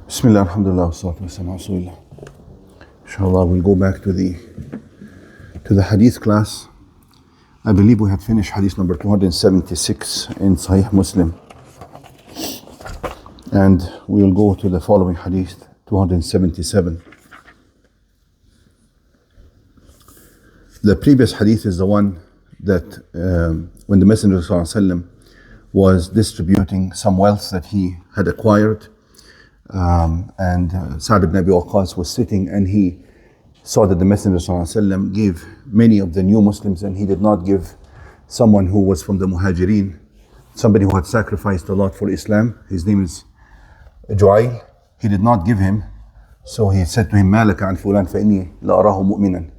Bismillah, alhamdulillah, wassalatu wassalamu ala rasulillah. Inshallah, we'll go back to the hadith class. I believe we had finished hadith number 276 in Sahih Muslim. And we will go to the following hadith, 277. The previous hadith is the one that when the Messenger ﷺ was distributing some wealth that he had acquired, and Sa'd ibn Abi Waqqas was sitting and he saw that the Messenger ﷺ gave many of the new Muslims and he did not give someone who was from the Muhajirin, somebody who had sacrificed a lot for Islam. His name is Ju'ayl. He did not give him. So he said to him, مَا لَكَ عَنْ فُلَانٍ فَإِنِّي لَأَرَاهُ مُؤْمِنًا.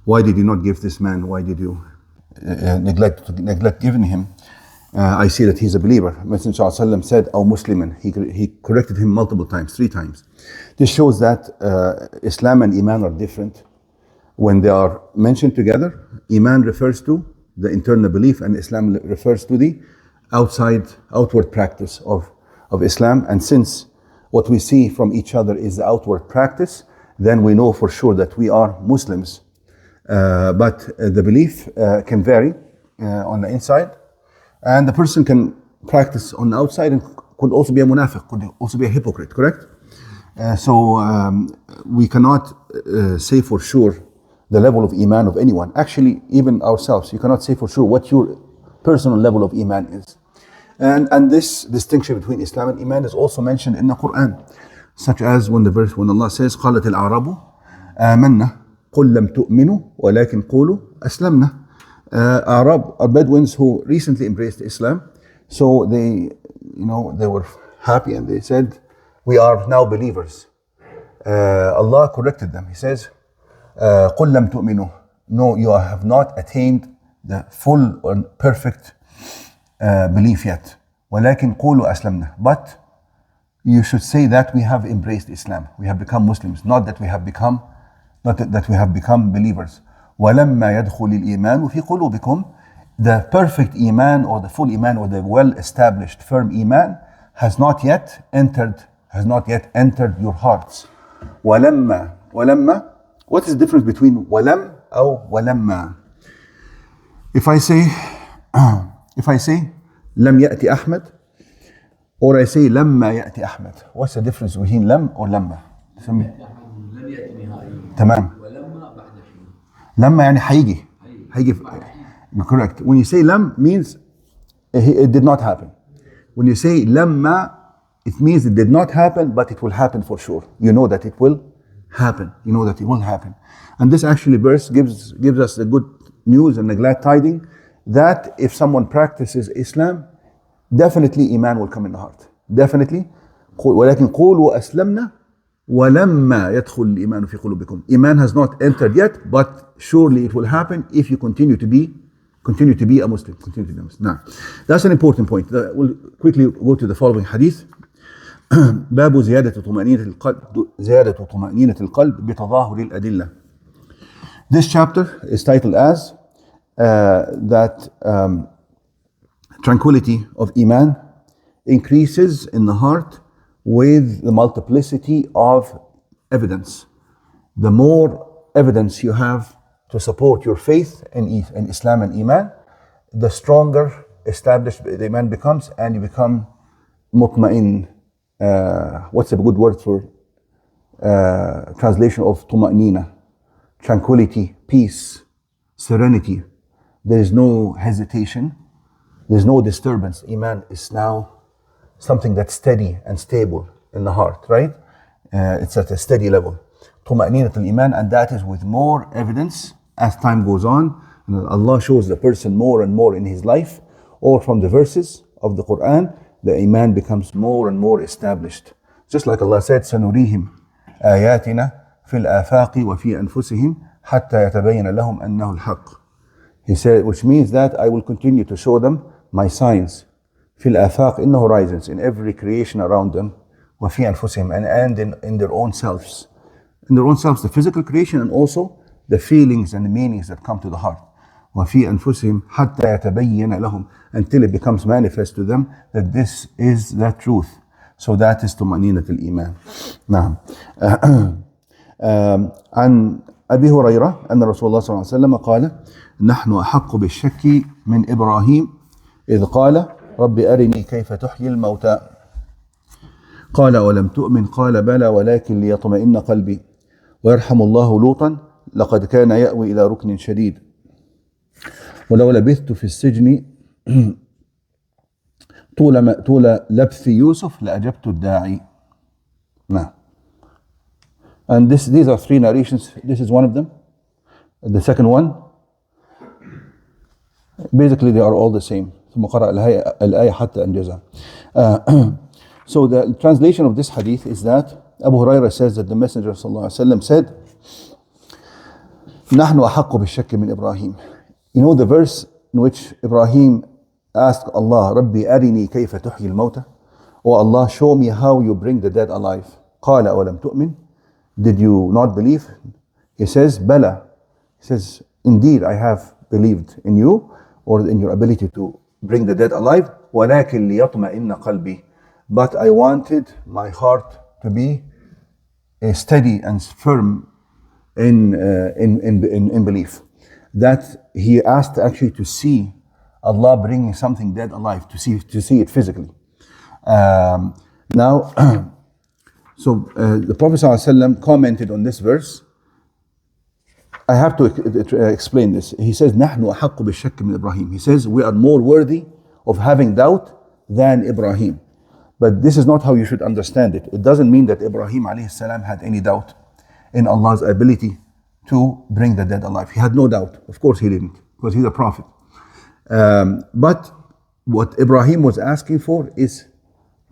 Why did you not give this man? Why did you neglect giving him? I see that he's a believer. Messenger ﷺ said, "Aw Musliman." He corrected him multiple times, 3 times. This shows that Islam and Iman are different. When they are mentioned together, Iman refers to the internal belief and Islam refers to the outward practice of Islam. And since what we see from each other is the outward practice, then we know for sure that we are Muslims. But the belief can vary on the inside. And the person can practice on the outside and could also be a munafiq, could also be a hypocrite, correct? So we cannot say for sure the level of Iman of anyone. Actually, even ourselves, you cannot say for sure what your personal level of Iman is. And this distinction between Islam and Iman is also mentioned in the Quran, such as when Allah says, قَالَتِ الْأَعْرَابُ آمَنَّا قُلْ لَمْ تُؤْمِنُوا وَلَكِنْ قُولُوا أَسْلَمْنَا. Arab are Bedouins who recently embraced Islam, so they were happy and they said, "We are now believers." Allah corrected them. He says, "قُلْ لَمْ تُؤْمِنُوا." No, you have not attained the full and perfect belief yet. وَلَكِنْ قُولُوا أَسْلَمْنَا. But you should say that we have embraced Islam. We have become Muslims, not that we have become believers. وَلَمَّا يَدْخُلِ الْإِيمَانُ فِي قُلُوبِكُمْ. The perfect Iman or the full Iman or the well-established firm Iman has not yet entered your hearts. وَلَمَّا. What is the difference between وَلَمْ or وَلَمَّا? If I say لَمْ يَأْتِ أَحْمَدْ, or I say لَمَّا يَأْتِ أَحْمَدْ, what's the difference between لَمْ or لَمَّا? تمام. لما يعني هيجي correct. When you say lam means it did not happen. When you say lamma, it means it did not happen, but it will happen for sure. You know that it will happen. And this actually verse gives us the good news and the glad tiding that if someone practices Islam, definitely Iman will come in the heart. Definitely. ولكن قولوا أسلمنا وَلَمَّا يَدْخُلِ الْإِيمَانُ فِي قُلُوبِكُمْ. Iman has not entered yet, but surely it will happen if you continue to be a Muslim. Now, that's an important point. We'll quickly go to the following hadith. باب زيادة طمأنينة القلب بتظاهر الأدلة. This chapter is titled as that tranquility of Iman increases in the heart with the multiplicity of evidence. The more evidence you have to support your faith in Islam and Iman, the stronger established the Iman becomes, and you become mutma'in. What's a good word for translation of tuma'nina? Tranquility, peace, serenity. There is no hesitation. There's no disturbance. Iman is now something that's steady and stable in the heart, right? It's at a steady level. Tuma'ninatul Iman, and that is with more evidence as time goes on. And Allah shows the person more and more in his life, or from the verses of the Quran, the Iman becomes more and more established. Just like Allah said, سَنُرِيهِمْ آيَاتِنَا فِي الْآفَاقِ وَفِي أَنفُسِهِمْ حَتَّى يَتَبَيَّنَ لَهُمْ أَنَّهُ الْحَقِّ. He said, which means that I will continue to show them my signs. في الآفاق, in the horizons, in every creation around them, وفي أنفسهم, and in their own selves. In their own selves, the physical creation, and also the feelings and the meanings that come to the heart. وفي أنفسهم حتى يتبين لهم, until it becomes manifest to them that this is the truth. So that is طمأنينة الإيمان. نعم. عن أبي هريرة أن رسول الله صلى الله عليه وسلم قال: نحن أحق بالشك من إبراهيم إذ قال: رب أرني كيف تحيي الموتى. قال: أولم تؤمن؟ قال: بلى ولكن ليطمئن قلبي. ويرحم الله لوطا لقد كان يأوي إلى ركن شديد ولو لبثت في السجن طول لبث يوسف لأجبت الداعي. نعم. And these are three narrations. This is one of them. The second one, basically they are all the same. ثم قرأ الآية حتى أنجزها. So the translation of this hadith is that Abu Hurairah says that the Messenger sallallahu alaihi wasallam said, نحن أحق بالشك من إبراهيم. You know the verse in which Ibrahim asked Allah, ربي أرني كيف تحيي الموتى. Oh Allah, show me how you bring the dead alive. قال أولم تؤمن? Did you not believe? He says, بلى. He says, indeed I have believed in you, or in your ability to bring the dead alive. ولكن ليطمئن قلبي. But I wanted my heart to be steady and firm in belief. That he asked actually to see Allah bringing something dead alive, to see it physically. Now, so the Prophet ﷺ commented on this verse. I have to explain this. He says, نحن أحق بالشك من إبراهيم. He says, we are more worthy of having doubt than Ibrahim. But this is not how you should understand it. It doesn't mean that Ibrahim alayhi salam had any doubt in Allah's ability to bring the dead alive. He had no doubt. Of course he didn't, because he's a prophet. But what Ibrahim was asking for is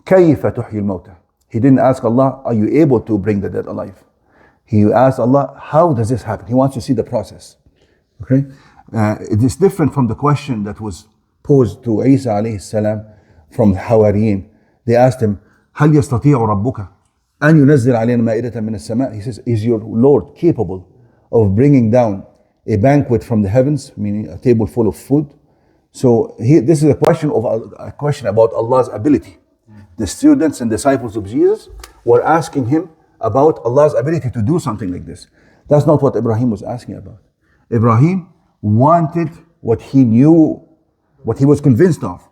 كيف تحيي الموتى. He didn't ask Allah, are you able to bring the dead alive? He asked Allah, how does this happen? He wants to see the process. Okay? It is different from the question that was posed to Isa alayhi salam from the Hawariyin. They asked him, هل يستطيع ربك أن ينزل علينا مائدة من السماء? He says, is your Lord capable of bringing down a banquet from the heavens, meaning a table full of food? So this is a question about Allah's ability. The students and disciples of Jesus were asking him about Allah's ability to do something like this. That's not what Ibrahim was asking about. Ibrahim wanted what he knew, what he was convinced of,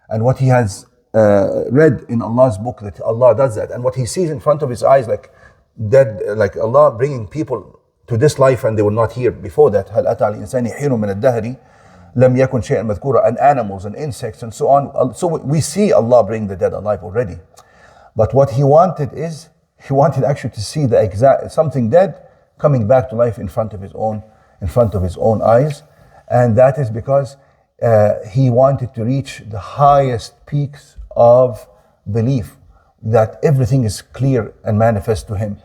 and what he has read in Allah's book, that Allah does that, and what he sees in front of his eyes, like dead, like Allah bringing people to this life and they were not here before that. هل أتى على الإنسان حين من الدهر لم يكن شيئا مذكورا, and animals and insects and so on. So we see Allah bring the dead alive already. But what he wanted is, he wanted actually to see the exact something dead coming back to life in front of his own eyes, and that is because he wanted to reach the highest peaks of belief, that everything is clear and manifest to him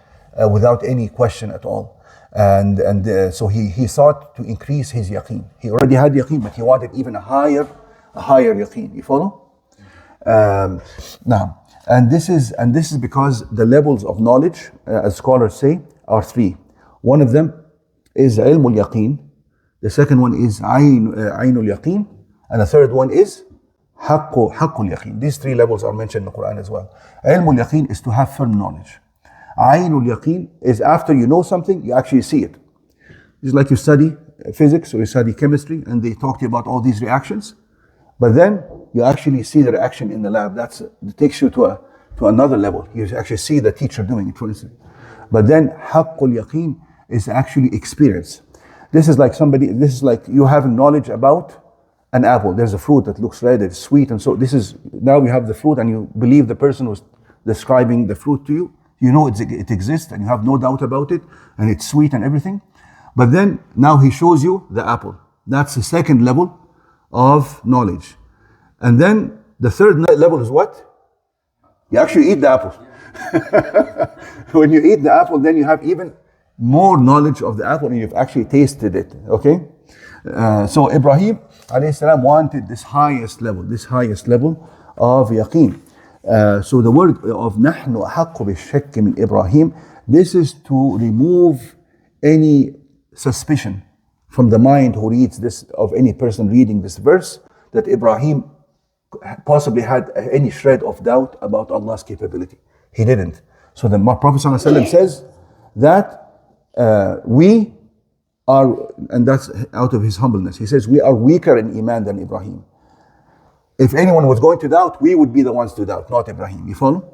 without any question at all. And so he sought to increase his yaqeen. He already had yaqeen, but he wanted even a higher yaqeen. You follow? Now, and this is because the levels of knowledge, as scholars say, are three. One of them is ilm al-yaqeen. The second one is ayn al-yaqeen, and the third one is haqq al-yaqeen. These three levels are mentioned in the Quran as well. Ilm al-yaqeen is to have firm knowledge. Ayn al-yaqeen is after you know something, you actually see it. It's like you study physics or you study chemistry and they talk to you about all these reactions, but then you actually see the reaction in the lab. That takes you to another level. You actually see the teacher doing it, for instance. But then haqq al-yaqeen is actually experience. This is like you having knowledge about an apple. There's a fruit that looks red, it's sweet, and so now you have the fruit and you believe the person who's describing the fruit to you. You know it exists and you have no doubt about it, and it's sweet and everything. But then now he shows you the apple. That's the second level of knowledge. And then the third level is what? You actually eat the apple. When you eat the apple, then you have even more knowledge of the apple and you've actually tasted it. Okay? So Ibrahim alayhi salam wanted this highest level of yaqeen. So the word of نحن أحق بالشك من Ibrahim, this is to remove any suspicion from the mind who reads this, of any person reading this verse, that Ibrahim possibly had any shred of doubt about Allah's capability. He didn't. So the Prophet ﷺ says that we are, and that's out of his humbleness. He says we are weaker in Iman than Ibrahim. If anyone was going to doubt, we would be the ones to doubt, not Ibrahim. You follow?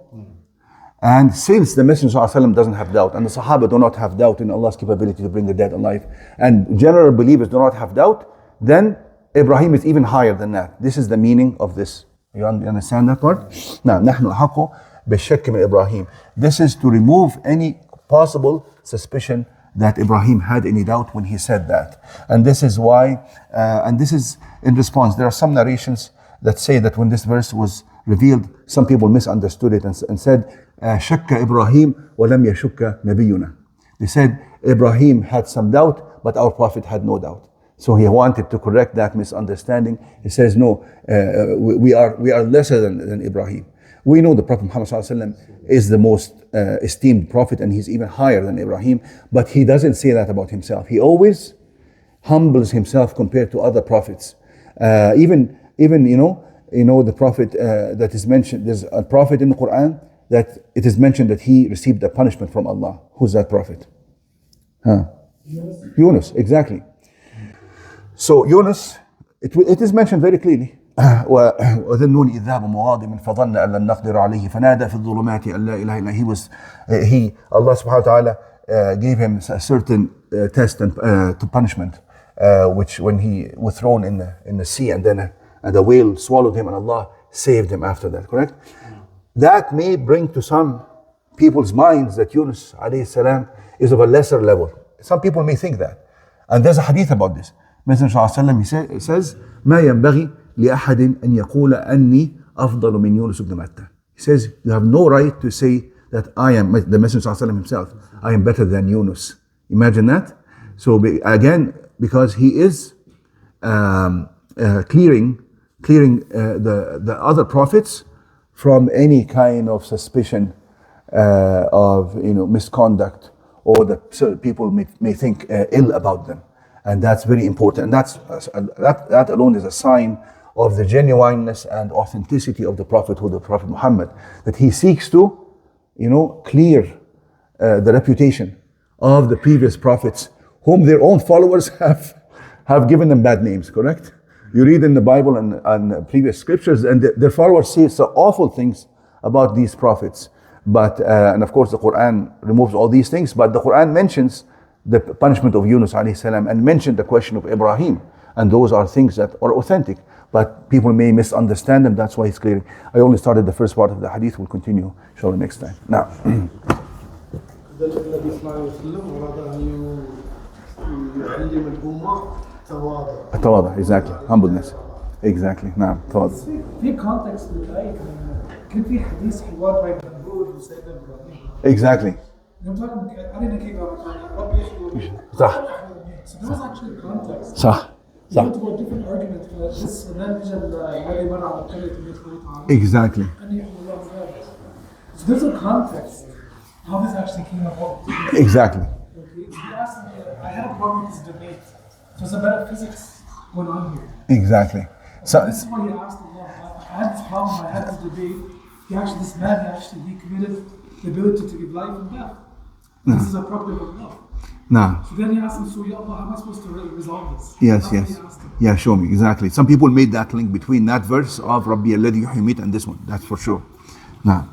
And since the Messenger ﷺ doesn't have doubt, and the Sahaba do not have doubt in Allah's capability to bring the dead alive, and general believers do not have doubt, then Ibrahim is even higher than that. This is the meaning of this. You understand that part? Now, نحن أحق بالشك من إبراهيم. This is to remove any possible suspicion that Ibrahim had any doubt when he said that. And this is why, and this is in response. There are some narrations that say that when this verse was revealed, some people misunderstood it and said, شك إبراهيم ولم يشك نبينا. They said Ibrahim had some doubt, but our Prophet had no doubt. So he wanted to correct that misunderstanding. He says, no, we are lesser than Ibrahim. We know the Prophet Muhammad ﷺ is the most esteemed prophet, and he's even higher than Ibrahim, but he doesn't say that about himself. He always humbles himself compared to other prophets. Even the prophet that is mentioned, there's a prophet in the Quran that it is mentioned that he received a punishment from Allah. Who's that prophet? Yunus, exactly. So Yunus, it is mentioned very clearly. وذنون إذ ذهب مغاضبا فظن أن لن نقدر عليه فنادى في الظلمات أن لا إله إلا Allah subhanahu wa ta'ala gave him a certain test and to punishment, which when he was thrown in the sea, and then the whale swallowed him, and Allah saved him after that. Correct? That may bring to some people's minds that Yunus alayhi salam is of a lesser level. Some people may think that, and there's a hadith about this. Messenger sallallahu he says, ما ينبغي لأحد أن يقول أني أفضل من يونس بن متى. He says, you have no right to say that I am, the Messenger sallallahu himself, I am better than Yunus. Imagine that. So again, because he is clearing the other prophets from any kind of suspicion of misconduct, or that people may think ill about them. And that's very important. And that alone is a sign of the genuineness and authenticity of the prophethood of Prophet Muhammad, that he seeks to, clear the reputation of the previous prophets, whom their own followers have given them bad names. Correct? You read in the Bible and previous scriptures, and their followers say so awful things about these prophets. But and of course the Quran removes all these things, but the Quran mentions the punishment of Yunus alayhi salam and mentioned the question of Ibrahim, and those are things that are authentic, but people may misunderstand them. That's why he's clearing. I only started the first part of the hadith. We'll continue inshallah next time. Now. التواضع, exactly, humbleness, exactly. نعم, تواضع. في context للآية كان في حديث حوار بين النبوة وسيدنا إبراهيم. Exactly. صح. So there was actually context. صح. صح. You went to a different argument for this, and then الذي مر على القرية يدخلونها. Exactly. So there's a context how this actually came about. Exactly. Okay. So he asked me, I had a problem with this debate. So there's a metaphysics going on here. Exactly. So this is why he asked Allah. I had this problem, I had this debate. This man he committed the ability to give life and death. No. This is a problem of love. No. So then he asked him, so Ya Allah, how am I supposed to resolve this? Yes. Yeah, show me. Exactly. Some people made that link between that verse of Rabbi alladhi yuhyi and this one. That's for sure. Now.